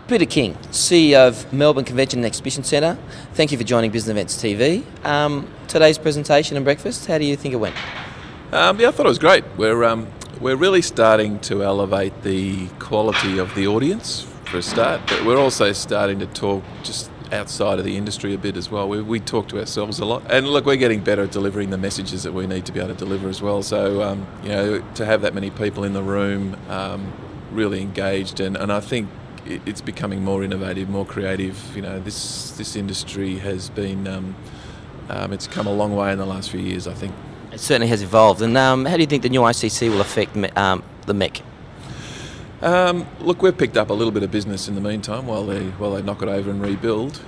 Peter King, CEO of Melbourne Convention and Exhibition Centre. Thank you for joining Business Events TV. Today's presentation and breakfast, how do you think it went? Yeah, I thought it was great. We're really starting to elevate the quality of the audience for a start, but we're also starting to talk just outside of the industry a bit as well. We talk to ourselves a lot, and look, we're getting better at delivering the messages that we need to be able to deliver as well. So to have that many people in the room, really engaged, and I think it's becoming more innovative, more creative. This industry has been it's come a long way in the last few years, I think. It certainly has evolved. And how do you think the new ICC will affect the MEC? Look, we've picked up a little bit of business in the meantime while they knock it over and rebuild.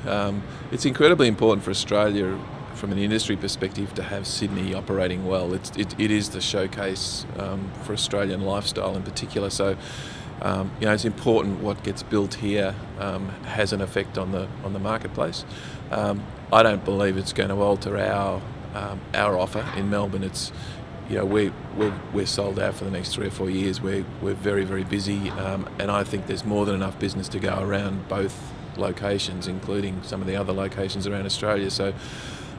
It's incredibly important for Australia from an industry perspective to have Sydney operating well. It is the showcase for Australian lifestyle in particular. So it's important what gets built here has an effect on the marketplace. I don't believe it's going to alter our offer in Melbourne. It's we're sold out for the next 3 or 4 years. We're very, very busy, and I think there's more than enough business to go around both locations, including some of the other locations around Australia. So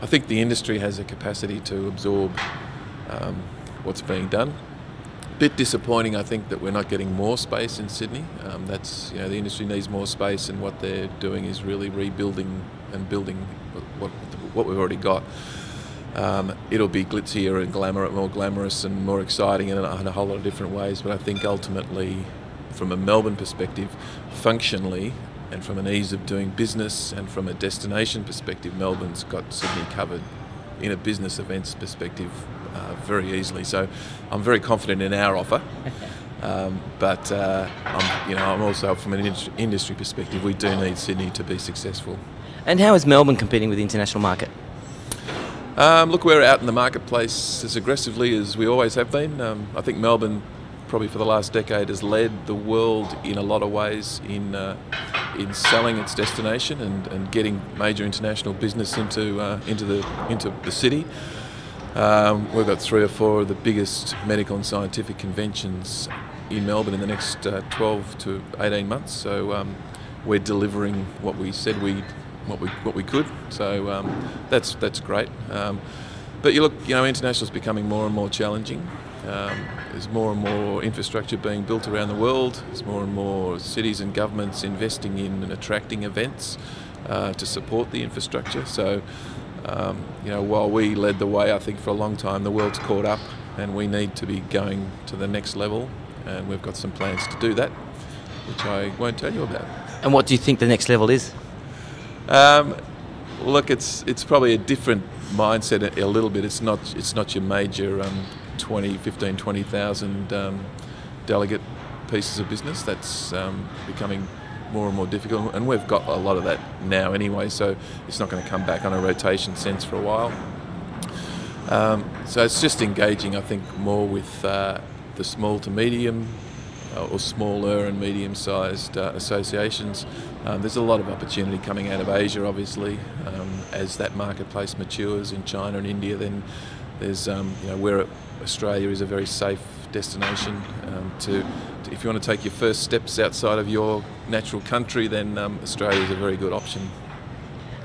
I think the industry has a capacity to absorb what's being done. Bit disappointing, I think, that we're not getting more space in Sydney. The industry needs more space, and what they're doing is really rebuilding and building what we've already got. It'll be glitzier and more glamorous and more exciting in a whole lot of different ways. But I think ultimately, from a Melbourne perspective, functionally, and from an ease of doing business and from a destination perspective, Melbourne's got Sydney covered in a business events perspective very easily. So I'm very confident in our offer. But I'm also, from an industry perspective, we do need Sydney to be successful. And how is Melbourne competing with the international market? Look, we're out in the marketplace as aggressively as we always have been. I think Melbourne, probably for the last decade, has led the world in a lot of ways in selling its destination and getting major international business into the city. We've got 3 or 4 of the biggest medical and scientific conventions in Melbourne in the next 12 to 18 months. So we're delivering what we said what we could. So that's great. But international is becoming more and more challenging. There's more and more infrastructure being built around the world. There's more and more cities and governments investing in and attracting events to support the infrastructure. So while we led the way, I think for a long time, the world's caught up, and we need to be going to the next level. And we've got some plans to do that, which I won't tell you about. And what do you think the next level is? Look, it's probably a different mindset a little bit. It's not your major 20,000 delegate pieces of business. That's becoming more and more difficult, and we've got a lot of that now anyway, so it's not going to come back on a rotation sense for a while. So it's just engaging, I think, more with the small to medium or smaller and medium-sized associations. There's a lot of opportunity coming out of Asia, obviously, as that marketplace matures in China and India. Then there's where Australia is a very safe destination if you want to take your first steps outside of your natural country, then Australia is a very good option.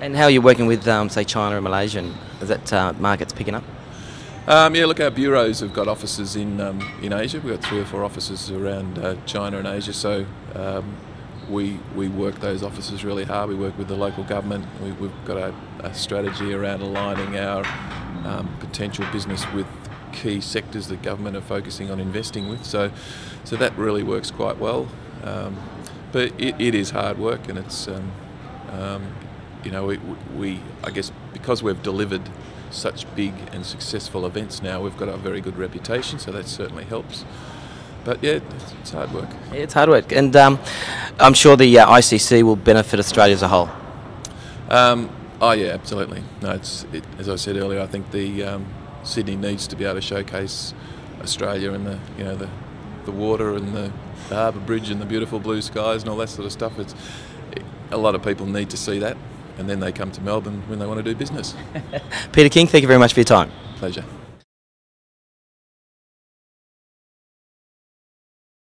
And how are you working with, say, China and Malaysia? Is that market's picking up? Look, our bureaus have got offices in Asia. We've got 3 or 4 offices around China and Asia, so we work those offices really hard. We work with the local government. We've got a strategy around aligning our potential business with key sectors that government are focusing on investing with. So that really works quite well. But it is hard work, and it's I guess because we've delivered such big and successful events now, we've got a very good reputation, so that certainly helps. But yeah, it's hard work. Yeah, it's hard work, and I'm sure the ICC will benefit Australia as a whole. Oh yeah, absolutely. No, as I said earlier, I think the Sydney needs to be able to showcase Australia and the water and the harbour bridge and the beautiful blue skies and all that sort of stuff. A lot of people need to see that, and then they come to Melbourne when they want to do business. Peter King, thank you very much for your time. Pleasure.